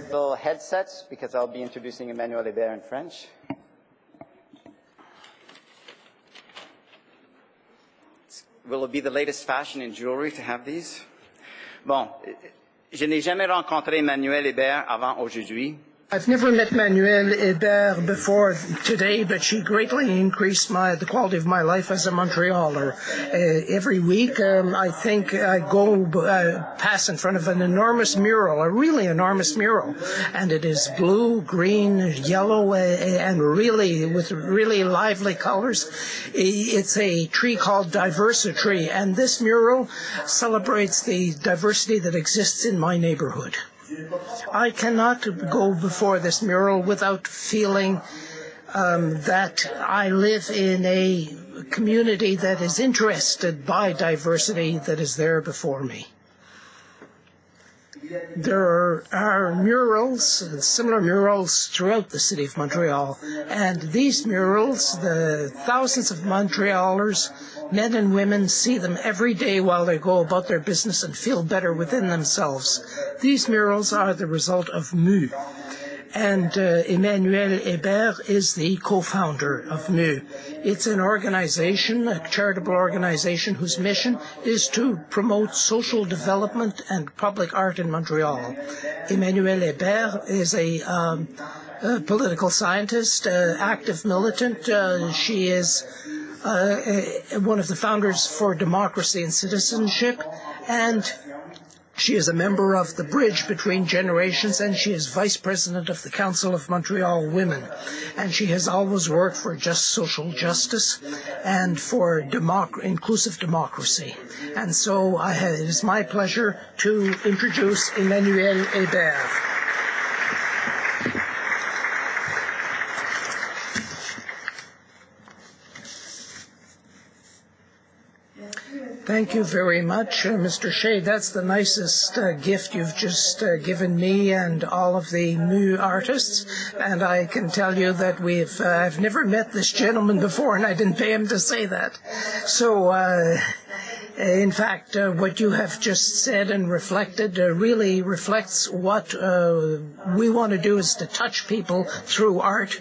Little headsets, because I'll be introducing Emmanuelle Hébert in French. Will it be the latest fashion in jewelry to have these? Bon, je n'ai jamais rencontré Emmanuelle Hébert avant aujourd'hui. I've never met Emmanuelle Hébert before today, but she greatly increased the quality of my life as a Montrealer. Every week, I think I go pass in front of an enormous mural, a really enormous mural, and it is blue, green, yellow, and really with really lively colors. It's a tree called Diversity, and this mural celebrates the diversity that exists in my neighborhood. I cannot go before this mural without feeling that I live in a community that is interested by diversity that is there before me. There are murals, similar murals throughout the city of Montreal, and these murals, the thousands of Montrealers, men and women, see them every day while they go about their business and feel better within themselves. These murals are the result of MU, and Emmanuelle Hébert is the co-founder of MU. It's an organization, a charitable organization, whose mission is to promote social development and public art in Montreal. Emmanuelle Hébert is a political scientist, active militant. She is one of the founders for democracy and citizenship, and she is a member of the Bridge Between Generations, and she is vice president of the Council of Montreal Women. And she has always worked for just social justice and for inclusive democracy. And so it is my pleasure to introduce Emmanuelle Hébert. Thank you very much, Mr. Shea. That's the nicest gift you've just given me and all of the new artists. And I can tell you that I've never met this gentleman before, and I didn't pay him to say that. So, in fact, what you have just said and reflected really reflects what we want to do, is to touch people through art.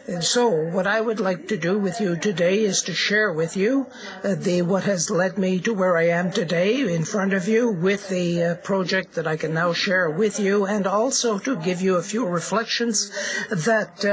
And so what I would like to do with you today is to share with you what has led me to where I am today in front of you, with the project that I can now share with you, and also to give you a few reflections that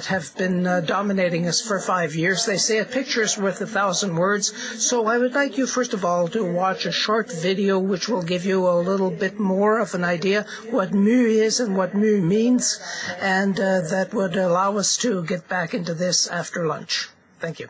have been dominating us for 5 years. They say a picture is worth 1,000 words, so I would like you first of all to watch a short video which will give you a little bit more of an idea what MU is and what MU means, and that would allow us to get back into this after lunch. Thank you.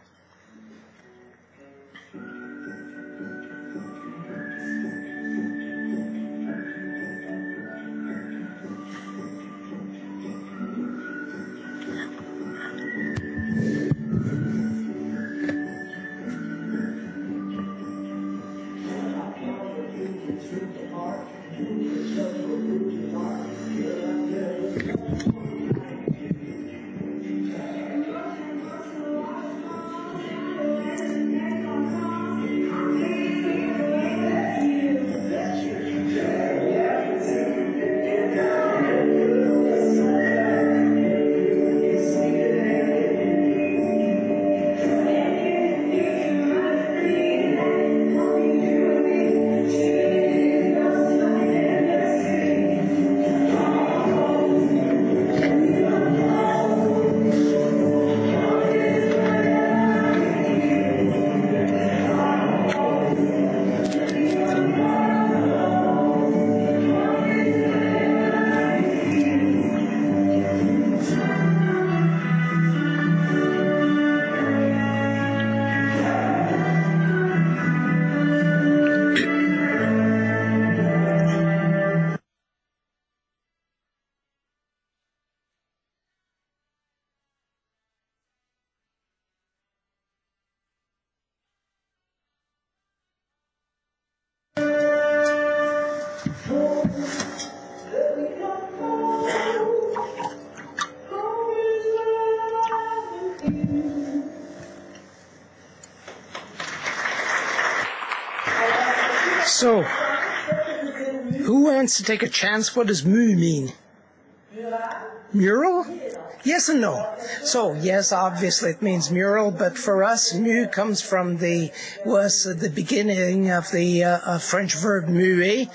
So, who wants to take a chance? What does mu mean? Mural? Yes and no. So, yes, obviously it means mural, but for us, mu comes from the beginning of the French verb muer,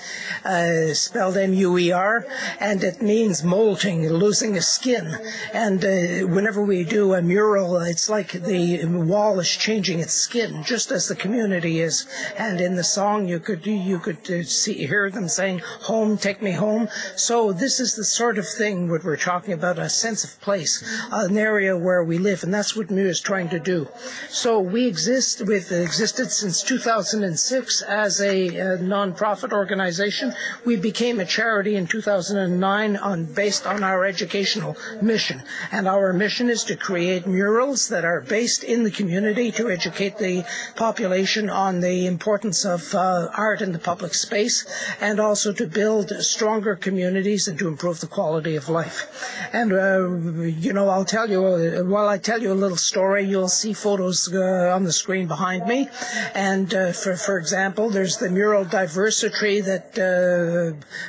spelled M-U-E-R, and it means molting, losing a skin. And whenever we do a mural, it's like the wall is changing its skin, just as the community is. And in the song, you could hear them saying, "Home, take me home." So this is the sort of thing what we're talking about, a sense of place, an area where we live, and that's what MU is trying to do. So we've existed since 2006 as a non-profit organization. We became a charity in 2009 based on our educational mission, and our mission is to create murals that are based in the community to educate the population on the importance of art in the public space, and also to build stronger communities and to improve the quality of life. And I'll tell you, while I tell you a little story, you'll see photos on the screen behind me. And for example, there's the mural diversity that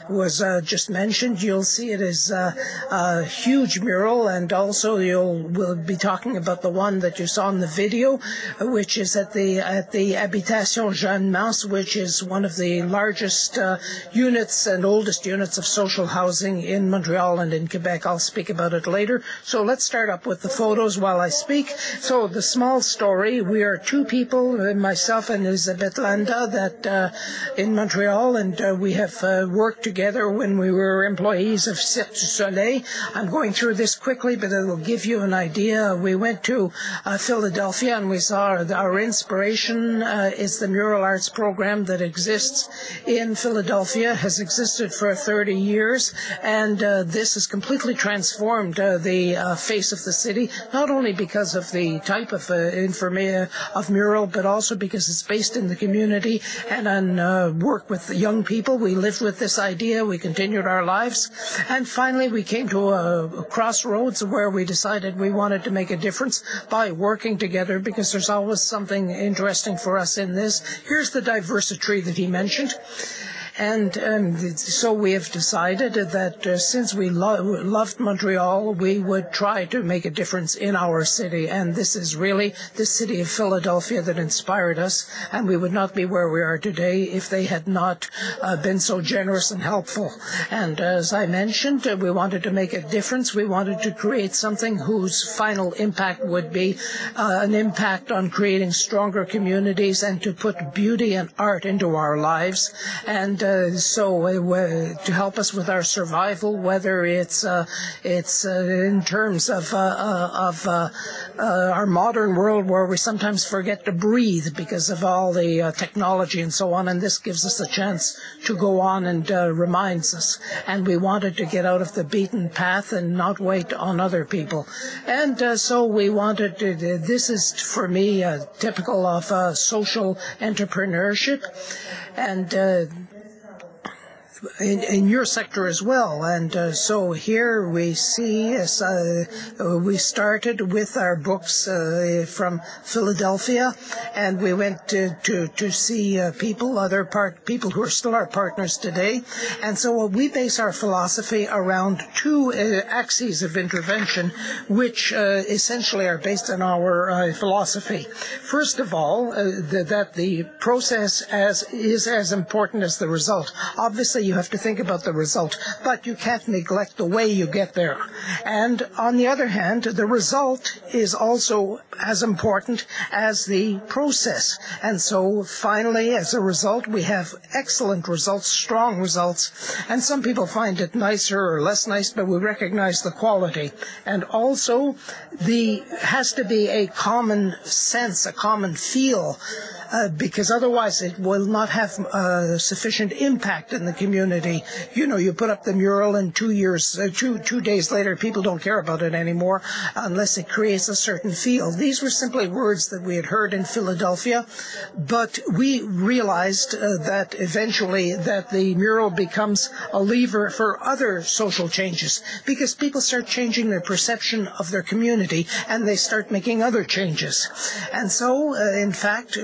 was just mentioned. You'll see it is a huge mural, and also we'll be talking about the one that you saw in the video, which is at the Habitation Jeune Masse, which is one of the largest units and oldest units of social housing in Montreal and in Quebec. I'll speak about it later. So let's start up with the photos while I speak. So the small story, we are two people, myself and Elisabeth Landa, that in Montreal, and we have worked together when we were employees of Cirque du Soleil. I'm going through this quickly, but it will give you an idea. We went to Philadelphia, and we saw our inspiration is the mural arts program that exists in Philadelphia, has existed for 30 years, and this has completely transformed the face of the city, not only because of the type of mural, but also because it's based in the community and on work with the young people. We lived with this idea, we continued our lives, and finally we came to a crossroads where we decided we wanted to make a difference by working together, because there's always something interesting for us in this. Here's the diversity that he mentioned. And so we have decided that since we loved Montreal, we would try to make a difference in our city. And this is really the city of Philadelphia that inspired us. And we would not be where we are today if they had not been so generous and helpful. And as I mentioned, we wanted to make a difference. We wanted to create something whose final impact would be an impact on creating stronger communities and to put beauty and art into our lives. And to help us with our survival, whether it's in terms of our modern world where we sometimes forget to breathe because of all the technology and so on, and this gives us a chance to go on and reminds us. And we wanted to get out of the beaten path and not wait on other people. And so we wanted to, this is for me typical of social entrepreneurship, and in your sector as well. And so here we see we started with our books from Philadelphia, and we went to see people who are still our partners today. And so we base our philosophy around two axes of intervention, which essentially are based on our philosophy. First of all, that the process is as important as the result. Obviously, you have to think about the result, but you can't neglect the way you get there. And on the other hand, the result is also as important as the process. And so finally, as a result, we have excellent results, strong results. And some people find it nicer or less nice, but we recognize the quality. And also, has to be a common sense, a common feel, because otherwise it will not have sufficient impact in the community. You put up the mural and 2 days later, people don't care about it anymore unless it creates a certain feel. These were simply words that we had heard in Philadelphia, but we realized that eventually that the mural becomes a lever for other social changes, because people start changing their perception of their community and they start making other changes. And so, in fact,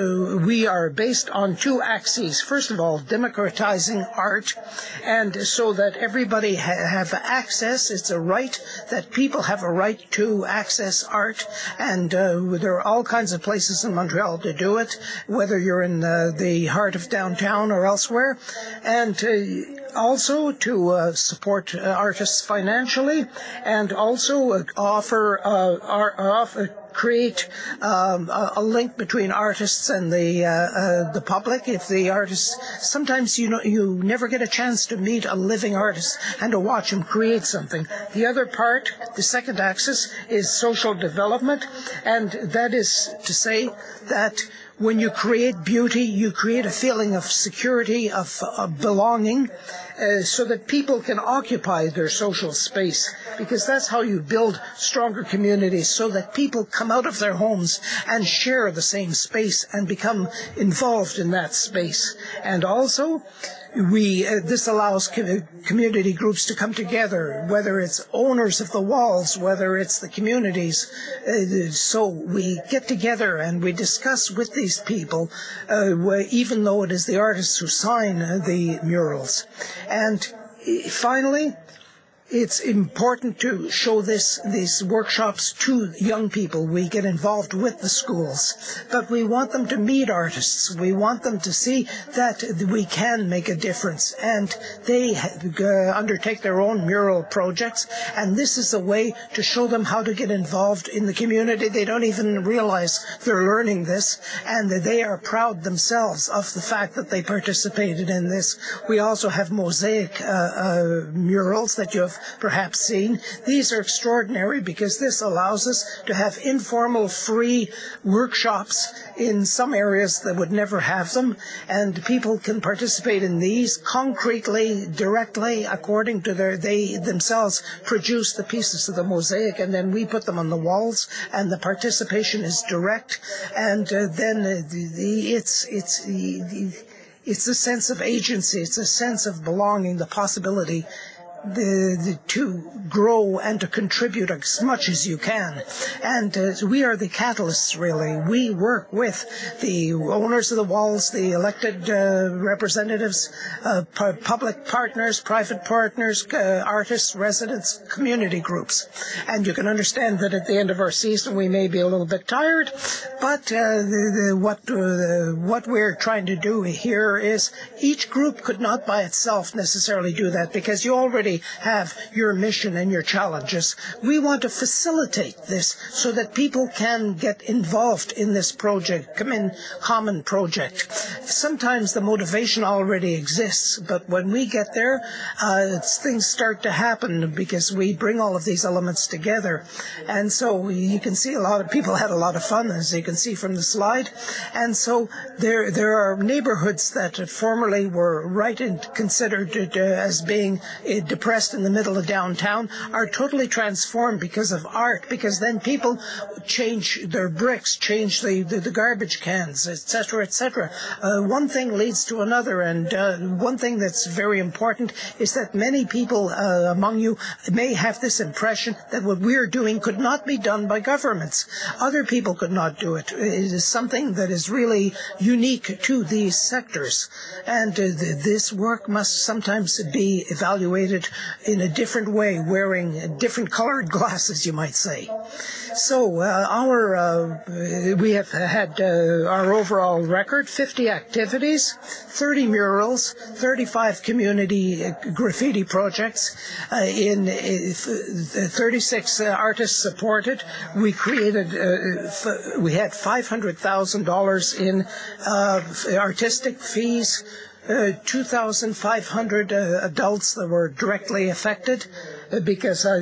we are based on two axes. First of all, democratizing art, and so that everybody have access. It's a right that people have a right to access art, and there are all kinds of places in Montreal to do it, whether you're in the heart of downtown or elsewhere, and also to support artists financially, and also create a link between artists and the public. If the artists, sometimes you never get a chance to meet a living artist and to watch him create something. The other part, the second axis, is social development, and that is to say that when you create beauty, you create a feeling of security, of belonging, so that people can occupy their social space, because that's how you build stronger communities, so that people come out of their homes and share the same space and become involved in that space. And also, this allows community groups to come together, whether it's owners of the walls, whether it's the communities. So we get together and we discuss with these people, even though it is the artists who sign the murals. And finally, it's important to show these workshops to young people. We get involved with the schools, but we want them to meet artists. We want them to see that we can make a difference, and they undertake their own mural projects, and this is a way to show them how to get involved in the community. They don't even realize they're learning this, and they are proud themselves of the fact that they participated in this. We also have mosaic murals that you have perhaps seen. These are extraordinary because this allows us to have informal, free workshops in some areas that would never have them, and people can participate in these concretely, directly, according to they themselves produce the pieces of the mosaic, and then we put them on the walls, and the participation is direct, and then it's a sense of agency, it's a sense of belonging, the possibility to grow and to contribute as much as you can. And we are the catalysts, really. We work with the owners of the walls, the elected representatives, public partners, private partners, artists, residents, community groups. And you can understand that at the end of our season we may be a little bit tired, but what we're trying to do here is each group could not by itself necessarily do that, because you already have your mission and your challenges. We want to facilitate this so that people can get involved in this project, common project. Sometimes the motivation already exists, but when we get there, things start to happen because we bring all of these elements together. And so you can see a lot of people had a lot of fun, as you can see from the slide. And so there are neighborhoods that formerly were considered as being depressed in the middle of downtown are totally transformed because of art, because then people change their bricks, change the garbage cans, etc., etc. One thing leads to another, and one thing that's very important is that many people among you may have this impression that what we're doing could not be done by governments. Other people could not do it. It is something that is really unique to these sectors, and this work must sometimes be evaluated in a different way, wearing different colored glasses, you might say. So we have had our overall record, 50 activities, 30 murals, 35 community graffiti projects, in 36 artists supported. We created, we had $500,000 in artistic fees, 2,500 adults that were directly affected, because I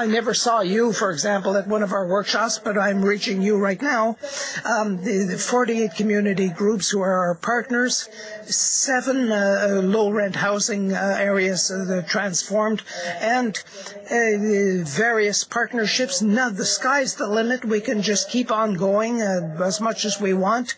never saw you, for example, at one of our workshops, but I'm reaching you right now. The 48 community groups who are our partners, 7 low-rent housing areas transformed, and various partnerships. Now the sky's the limit. We can just keep on going as much as we want.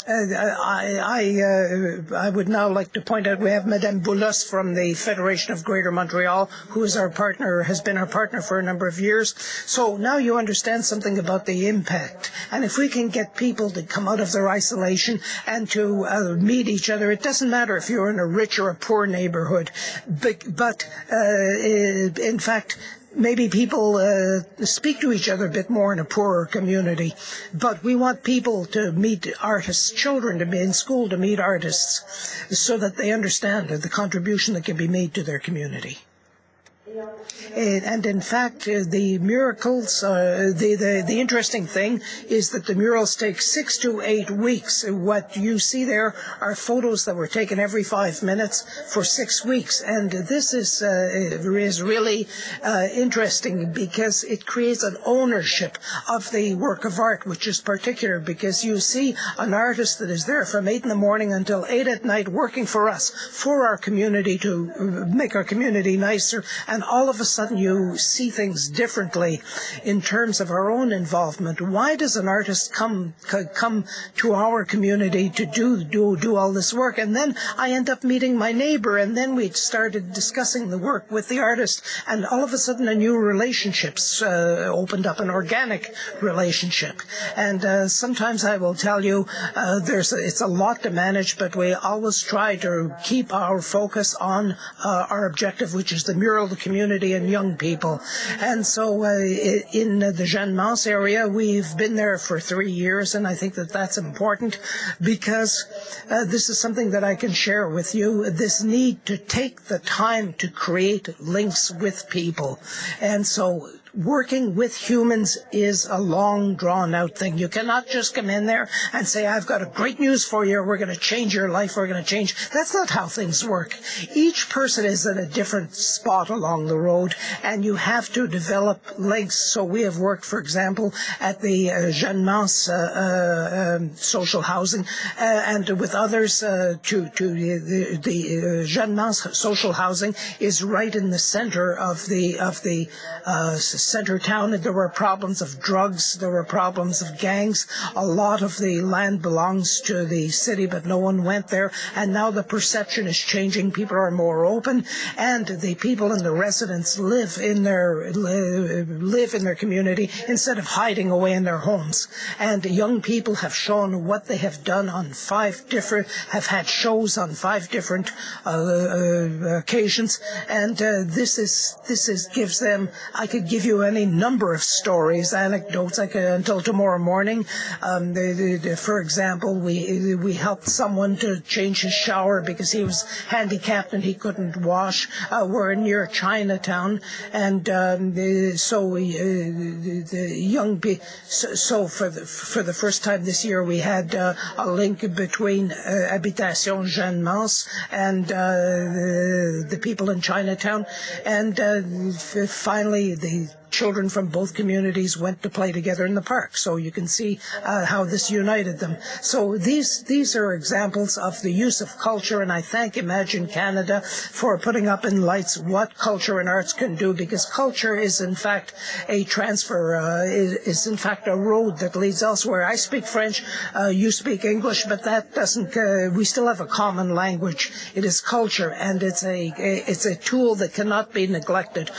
I would now like to point out we have Madame Boulos from the Federation of Greater Montreal, who is our partner, has been our partner for a number of years. So now you understand something about the impact. And if we can get people to come out of their isolation and to meet each other, it doesn't matter if you're in a rich or a poor neighborhood. But in fact, maybe people speak to each other a bit more in a poorer community, but we want people to meet artists, children to be in school to meet artists, so that they understand the contribution that can be made to their community. And in fact, the miracles, the interesting thing is that the murals take 6 to 8 weeks. What you see there are photos that were taken every 5 minutes for 6 weeks. And this is really interesting because it creates an ownership of the work of art, which is particular because you see an artist that is there from 8 in the morning until 8 at night working for us, for our community, to make our community nicer. And all of a sudden you see things differently in terms of our own involvement. Why does an artist come to our community to do all this work? And then I end up meeting my neighbor, and then we started discussing the work with the artist, and all of a sudden a new relationships opened up, an organic relationship. And sometimes I will tell you it's a lot to manage, but we always try to keep our focus on our objective, which is the mural, the community, and young people. And so in the Jeanne Mance area, we've been there for 3 years, and I think that that's important because this is something that I can share with you, this need to take the time to create links with people. And so working with humans is a long, drawn-out thing. You cannot just come in there and say, I've got a great news for you, we're going to change your life, we're going to change. That's not how things work. Each person is at a different spot along the road, and you have to develop links. So we have worked, for example, at the Jeanne Mance social housing, and with others the Jeanne Mance social housing is right in the center of the center town. There were problems of drugs, there were problems of gangs. A lot of the land belongs to the city, but no one went there. And now the perception is changing. People are more open, and the people and the residents live in their community instead of hiding away in their homes. And young people have shown what they have done on have had shows on 5 different occasions, and this gives them. I could give you any number of stories, anecdotes, until tomorrow morning. For example, we helped someone to change his shower because he was handicapped and he couldn't wash. We're near Chinatown, and so for the first time this year, we had a link between Habitation Jeanne Mance and the people in Chinatown, and finally the children from both communities went to play together in the park. So you can see how this united them. So these are examples of the use of culture, and I thank Imagine Canada for putting up in lights what culture and arts can do, because culture is in fact a transfer, is in fact a road that leads elsewhere. I speak French, you speak English, but that doesn't, we still have a common language. It is culture, and it's a tool that cannot be neglected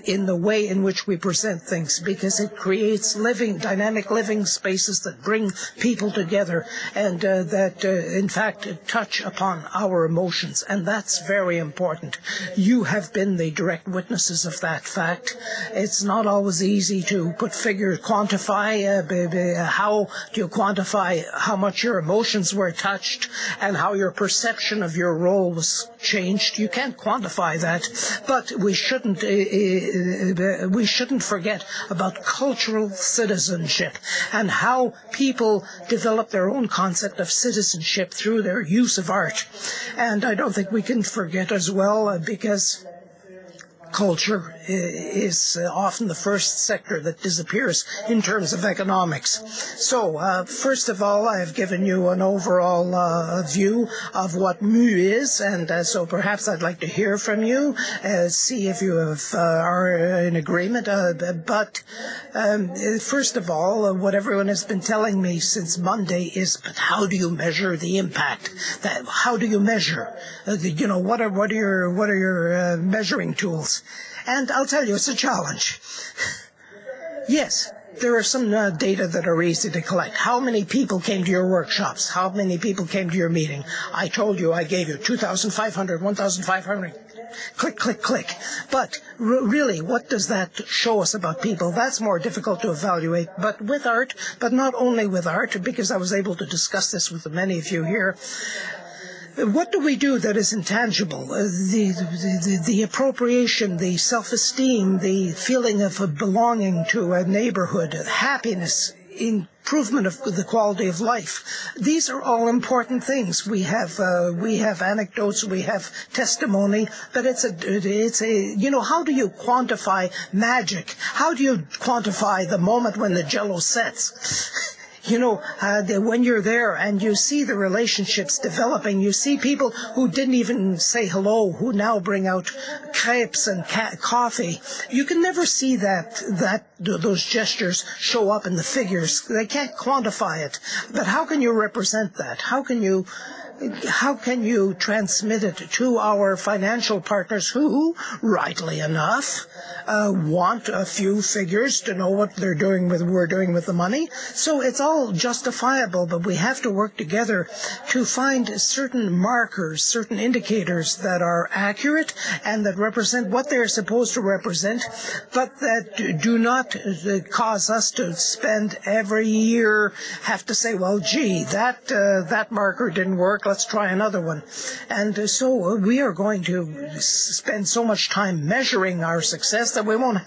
in the way in which we present things, because it creates dynamic living spaces that bring people together and that in fact touch upon our emotions, and that's very important. You have been the direct witnesses of that fact. It's not always easy to put figures, quantify, how do you quantify how much your emotions were touched and how your perception of your role was changed. You can't quantify that, but we shouldn't forget about cultural citizenship and how people develop their own concept of citizenship through their use of art. And I don't think we can forget as well, because culture is often the first sector that disappears in terms of economics. So, first of all, I have given you an overall view of what MU is, and so perhaps I'd like to hear from you, see if you are in agreement. But first of all, what everyone has been telling me since Monday is, but how do you measure the impact? How do you measure? What are your measuring tools? And I'll tell you, it's a challenge. Yes, there are some data that are easy to collect. How many people came to your workshops? How many people came to your meeting? I told you, I gave you 2,500, 1,500. Click, click, click. But really, what does that show us about people? That's more difficult to evaluate. But with art, but not only with art, because I was able to discuss this with many of you here, what do we do that is intangible? The appropriation, the self-esteem, the feeling of belonging to a neighborhood, happiness, improvement of the quality of life. These are all important things. We have anecdotes, we have testimony, but it's a how do you quantify magic? How do you quantify the moment when the jello sets? When you're there and you see the relationships developing, you see people who didn't even say hello, who now bring out crepes and coffee. You can never see those gestures show up in the figures. They can't quantify it. But how can you represent that? How can you transmit it to our financial partners who, rightly enough, want a few figures to know what we're doing with the money? So it's all justifiable, but we have to work together to find certain markers, certain indicators that are accurate and that represent what they're supposed to represent, but that do not cause us to spend every year, have to say, well, gee, that marker didn't work, let's try another one. And so we are going to spend so much time measuring our success that we won't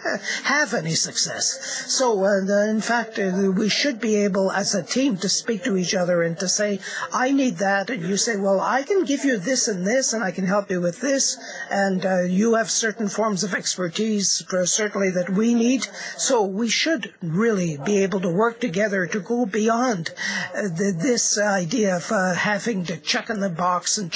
have any success. So, in fact, we should be able, as a team, to speak to each other and to say, I need that, and you say, well, I can give you this, and I can help you with this, and you have certain forms of expertise, certainly, that we need. So we should really be able to work together to go beyond this idea of having to check in the box and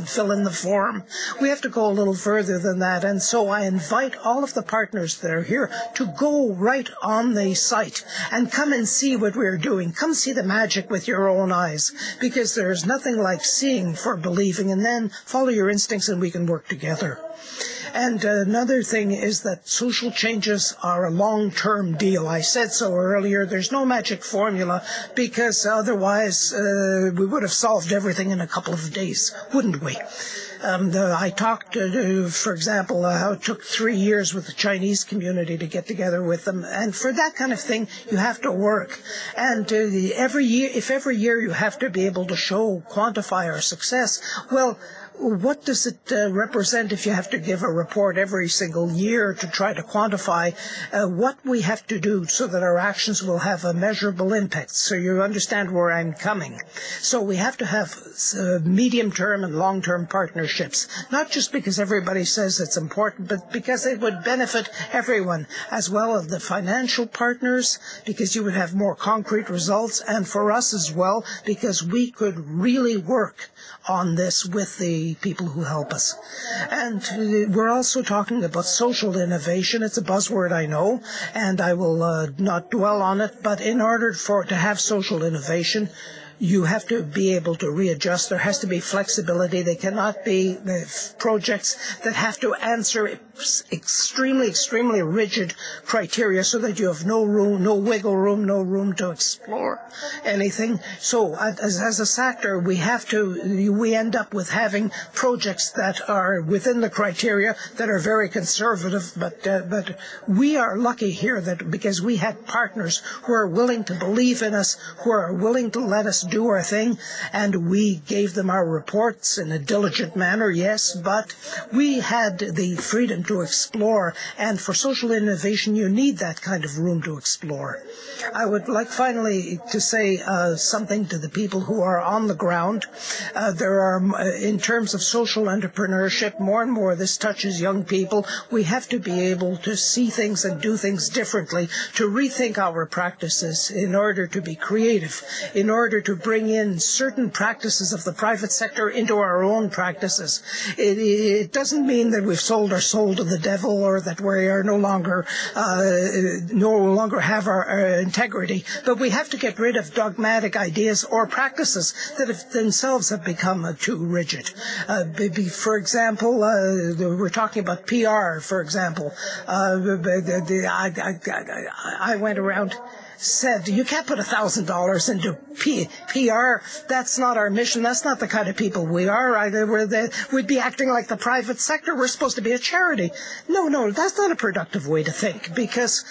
fill in the form. We have to go a little further than that, and so I invite all of the partners that are here to go right on the site and come and see what we're doing. Come see the magic with your own eyes, because there's nothing like seeing for believing, and then follow your instincts and we can work together. And another thing is that social changes are a long-term deal. I said so earlier. There's no magic formula, because otherwise we would have solved everything in a couple of days, wouldn't we? I talked, for example, how it took 3 years with the Chinese community to get together with them. And for that kind of thing, you have to work. And every year you have to be able to quantify our success, well, what does it represent if you have to give a report every single year to try to quantify what we have to do so that our actions will have a measurable impact? So you understand where I'm coming. So we have to have medium-term and long-term partnerships, not just because everybody says it's important, but because it would benefit everyone, as well as the financial partners, because you would have more concrete results, and for us as well, because we could really work on this with the people who help us. And we're also talking about social innovation. It's a buzzword, I know, and I will not dwell on it, but in order to have social innovation, you have to be able to readjust. There has to be flexibility. They cannot be projects that have to answer extremely, extremely rigid criteria so that you have no room, no wiggle room, no room to explore anything. So as a sector, we end up with having projects that are within the criteria that are very conservative, but we are lucky here that because we had partners who are willing to believe in us, who are willing to let us do our thing, and we gave them our reports in a diligent manner, yes, but we had the freedom to explore, and for social innovation you need that kind of room to explore. I would like finally to say something to the people who are on the ground. There are, in terms of social entrepreneurship, more and more this touches young people. We have to be able to see things and do things differently, to rethink our practices in order to be creative, in order to bring in certain practices of the private sector into our own practices. It doesn't mean that we've sold our soul to the devil or that we are no longer have our integrity, but we have to get rid of dogmatic ideas or practices that themselves have become too rigid. For example, we're talking about PR, for example. I went around, said, you can't put $1,000 into PR. That's not our mission. That's not the kind of people we are. We'd be acting like the private sector. We're supposed to be a charity. No, that's not a productive way to think, because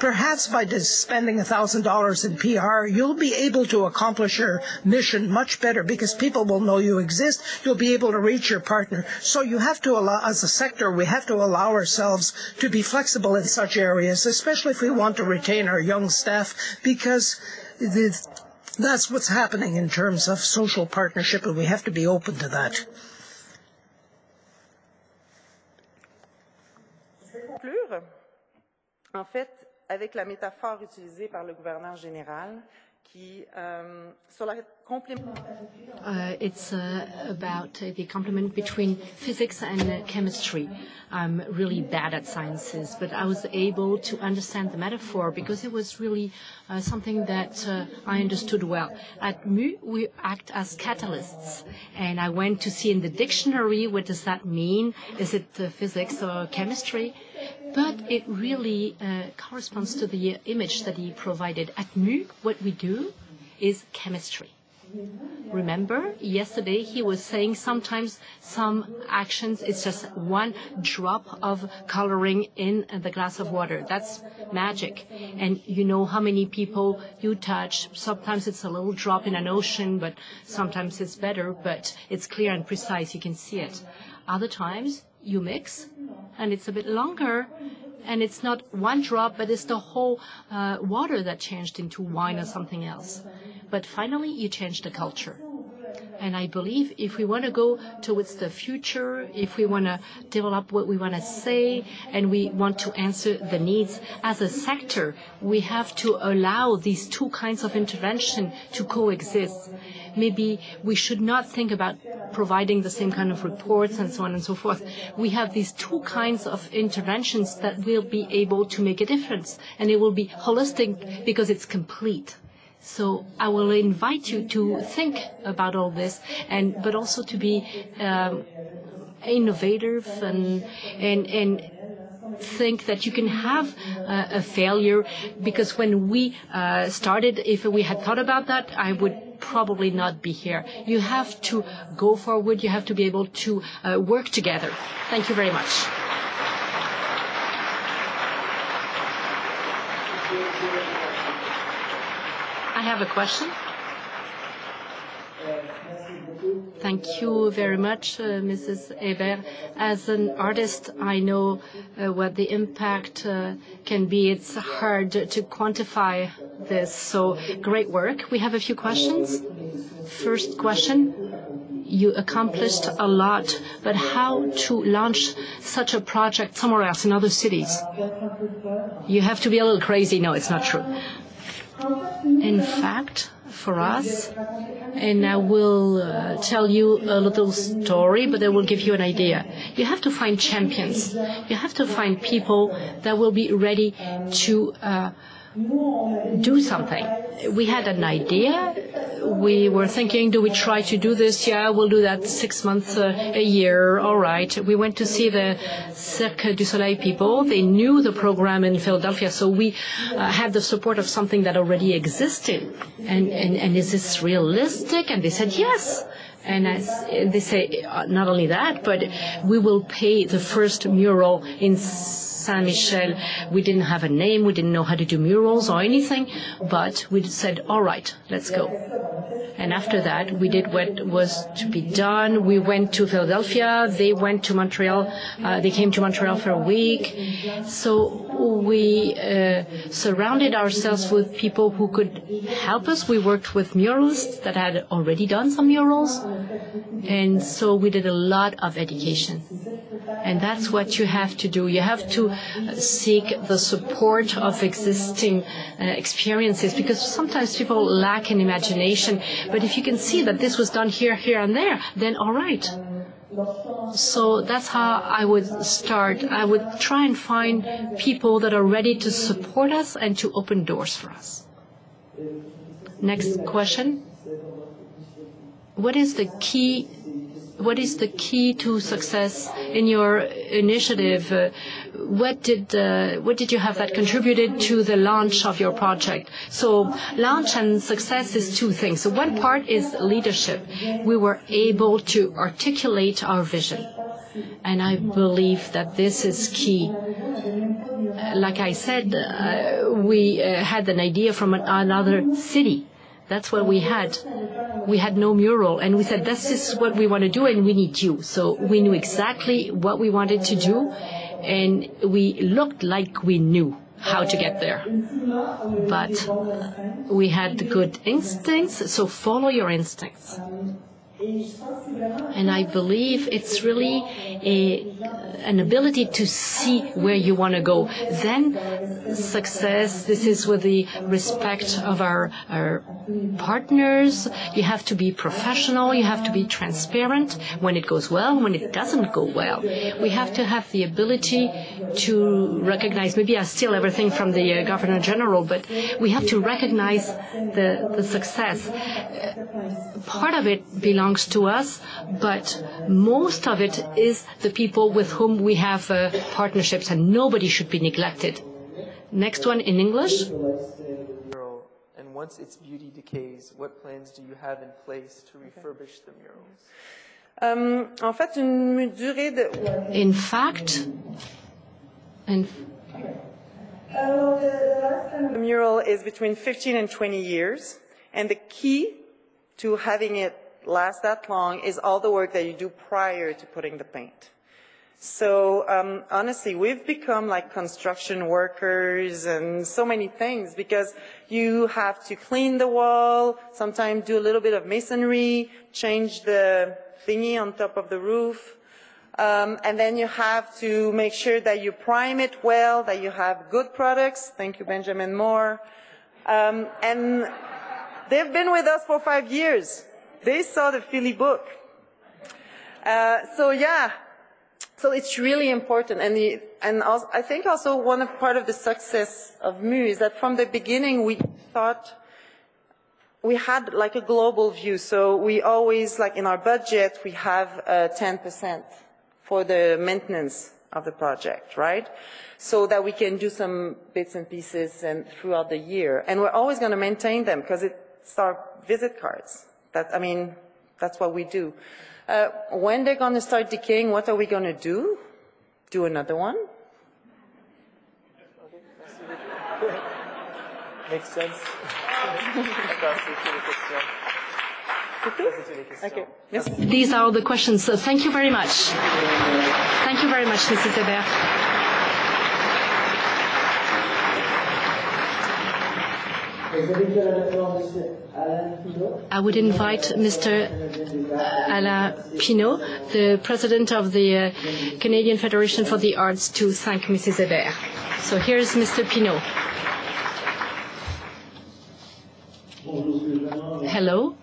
perhaps by spending $1,000 in PR, you'll be able to accomplish your mission much better, because people will know you exist. You'll be able to reach your partner. So you have to allow, as a sector, we have to allow ourselves to be flexible in such areas, especially if we want to retain our young staff, because that's what's happening in terms of social partnership, and we have to be open to that. Je vais conclure, en fait, avec la métaphore utilisée par le gouverneur général, qui, sur la it's about the complement between physics and chemistry. I'm really bad at sciences, but I was able to understand the metaphor because it was really something that I understood well. At MU, we act as catalysts, and I went to see in the dictionary what does that mean. Is it physics or chemistry? But it really corresponds to the image that he provided. At MU, what we do is chemistry. Remember, yesterday he was saying sometimes some actions, it's just one drop of coloring in the glass of water. That's magic. And you know how many people you touch. Sometimes it's a little drop in an ocean, but sometimes it's better, but it's clear and precise. You can see it. Other times you mix, and it's a bit longer, and it's not one drop, but it's the whole water that changed into wine or something else. But finally, you change the culture. And I believe if we want to go towards the future, if we want to develop what we want to say, and we want to answer the needs as a sector, we have to allow these two kinds of intervention to coexist. Maybe we should not think about providing the same kind of reports and so on and so forth. We have these two kinds of interventions that will be able to make a difference, and it will be holistic because it's complete. So I will invite you to think about all this, but also to be innovative and think that you can have a failure, because when we started, if we had thought about that, I would probably not be here. You have to go forward. You have to be able to work together. Thank you very much. I have a question. Thank you very much, Mrs. Hébert. As an artist, I know what the impact can be. It's hard to quantify this, so great work. We have a few questions. First question, you accomplished a lot, but how to launch such a project somewhere else in other cities? You have to be a little crazy. No, it's not true. In fact, for us, and I will tell you a little story, but I will give you an idea. You have to find champions. You have to find people that will be ready to do something. We had an idea. We were thinking, do we try to do this? Yeah, we'll do that 6 months, a year. All right. We went to see the Cirque du Soleil people. They knew the program in Philadelphia, so we had the support of something that already existed. And is this realistic? And they said yes. And they say, not only that, but we will pay the first mural in Saint-Michel. We didn't have a name. We didn't know how to do murals or anything, but we said, all right, let's go. And after that, we did what was to be done. We went to Philadelphia. They went to Montreal. They came to Montreal for a week. So we surrounded ourselves with people who could help us. We worked with muralists that had already done some murals. And so we did a lot of education. And that's what you have to do. You have to seek the support of existing experiences, because sometimes people lack in imagination. But if you can see that this was done here, here, and there, then all right. So that's how I would start. I would try and find people that are ready to support us and to open doors for us. Next question. What is the key to success in your initiative? What did you have that contributed to the launch of your project? So launch and success is two things. So one part is leadership. We were able to articulate our vision. And I believe that this is key. Like I said, we had an idea from another city. That's what we had. We had no mural, and we said, this is what we want to do, and we need you. So we knew exactly what we wanted to do, and we looked like we knew how to get there. But we had good instincts, so follow your instincts. And I believe it's really an ability to see where you want to go. Then success, this is with the respect of our partners. You have to be professional. You have to be transparent when it goes well, when it doesn't go well. We have to have the ability to recognize, maybe I steal everything from the Governor General, but we have to recognize the success. Part of it belongs to us, but most of it is the people with whom we have partnerships, and nobody should be neglected. Next one in English. And once its beauty decays, what plans do you have in place to refurbish the murals? En fait, une durée de... In fact, The mural is between 15 and 20 years, and the key to having it last that long is all the work that you do prior to putting the paint. So honestly, we've become like construction workers and so many things, because you have to clean the wall, sometimes do a little bit of masonry, change the thingy on top of the roof, and then you have to make sure that you prime it well, that you have good products. Thank you, Benjamin Moore. And they've been with us for 5 years. They saw the Philly book. So yeah, so it's really important. And also, I think also part of the success of MU is that from the beginning we thought we had like a global view. So we always, like in our budget, we have 10% for the maintenance of the project, right? So that we can do some bits and pieces and throughout the year. And we're always going to maintain them because it's our visit cards. That's what we do. When they're going to start decaying, what are we going to do? Do another one? Makes sense. Okay. These are all the questions. So thank you very much. Thank you very much, Mrs. Hébert. I would invite Mr. Alain Pinault, the president of the Canadian Federation for the Arts, to thank Mrs. Hébert. So here's Mr. Pinault. Hello.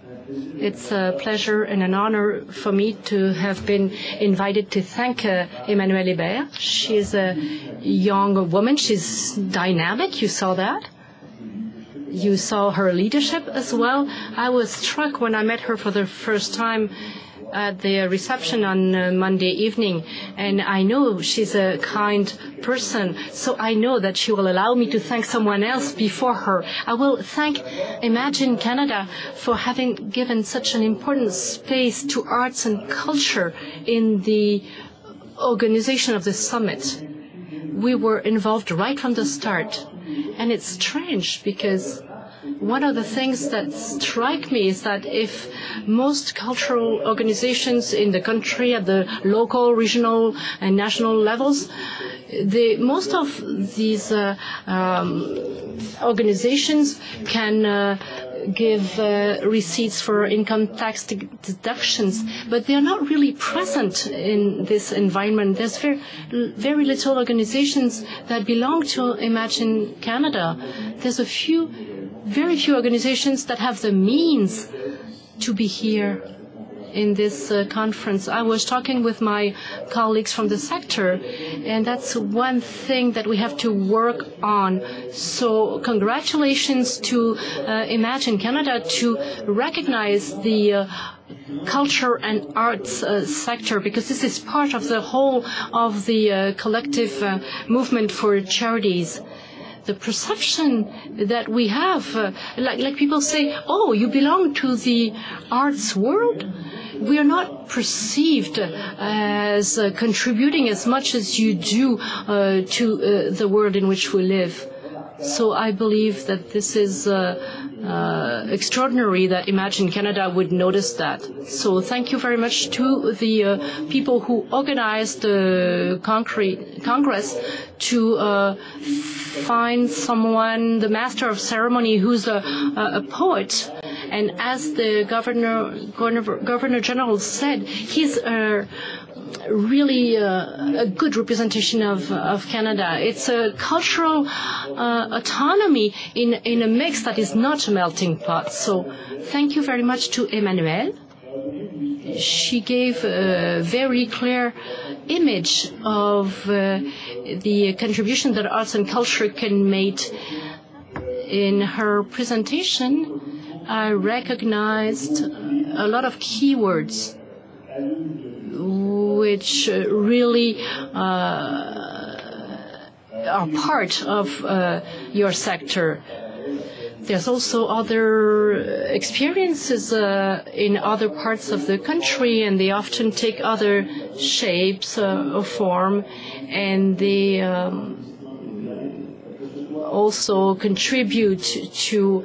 It's a pleasure and an honor for me to have been invited to thank Emmanuelle Hébert. She is a young woman. She's dynamic. You saw that. You saw her leadership as well. I was struck when I met her for the first time at the reception on Monday evening, and I know she's a kind person, so I know that she will allow me to thank someone else before her. I will thank Imagine Canada for having given such an important space to arts and culture in the organization of the summit. We were involved right from the start, and it's strange because one of the things that strike me is that if most cultural organizations in the country at the local, regional, and national levels, most of these organizations can give receipts for income tax deductions, but they are not really present in this environment. There's very little organizations that belong to Imagine Canada. There's very few organizations that have the means to be here in this conference. I was talking with my colleagues from the sector, and that's one thing that we have to work on. So congratulations to Imagine Canada to recognize the culture and arts sector, because this is part of the whole of the collective movement for charities. The perception that we have, like people say, oh, you belong to the arts world? We are not perceived as contributing as much as you do to the world in which we live. So I believe that this is extraordinary that Imagine Canada would notice that. So thank you very much to the people who organized the Congress to find someone, the master of ceremony, who's a poet. And as the Governor General said, he's really a good representation of Canada. It's a cultural autonomy in a mix that is not a melting pot. So thank you very much to Emmanuelle. She gave a very clear image of the contribution that arts and culture can make. In her presentation, I recognized a lot of keywords which really are part of your sector. There's also other experiences in other parts of the country, and they often take other shapes or form, and they also contribute to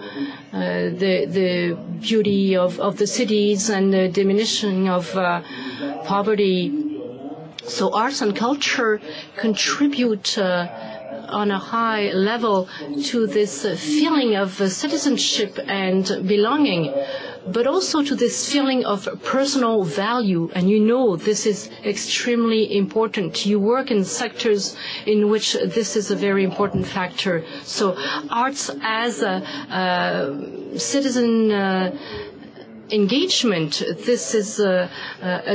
the beauty of the cities and the diminishing of poverty. So arts and culture contribute on a high level to this feeling of citizenship and belonging, but also to this feeling of personal value. And you know this is extremely important. You work in sectors in which this is a very important factor. So arts as a citizen engagement, this is a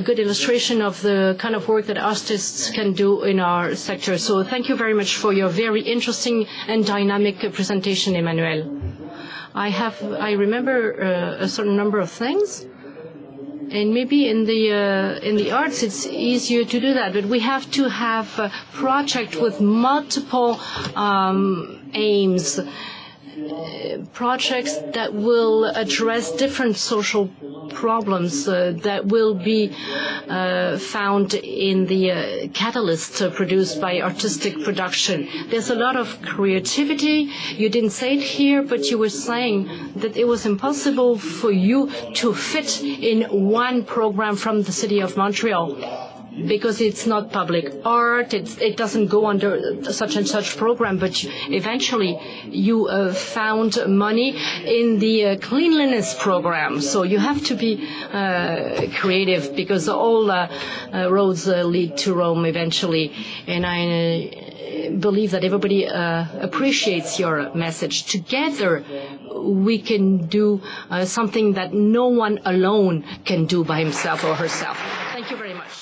good illustration of the kind of work that artists can do in our sector. So thank you very much for your very interesting and dynamic presentation, Emmanuelle. I remember a certain number of things, and maybe in the arts it's easier to do that, but we have to have a project with multiple aims. Projects that will address different social problems that will be found in the catalyst produced by artistic production. There's a lot of creativity. You didn't say it here, but you were saying that it was impossible for you to fit in one program from the city of Montreal, because it's not public art, it doesn't go under such and such program, but eventually you found money in the cleanliness program. So you have to be creative, because all roads lead to Rome eventually. And I believe that everybody appreciates your message. Together we can do something that no one alone can do by himself or herself. Thank you very much.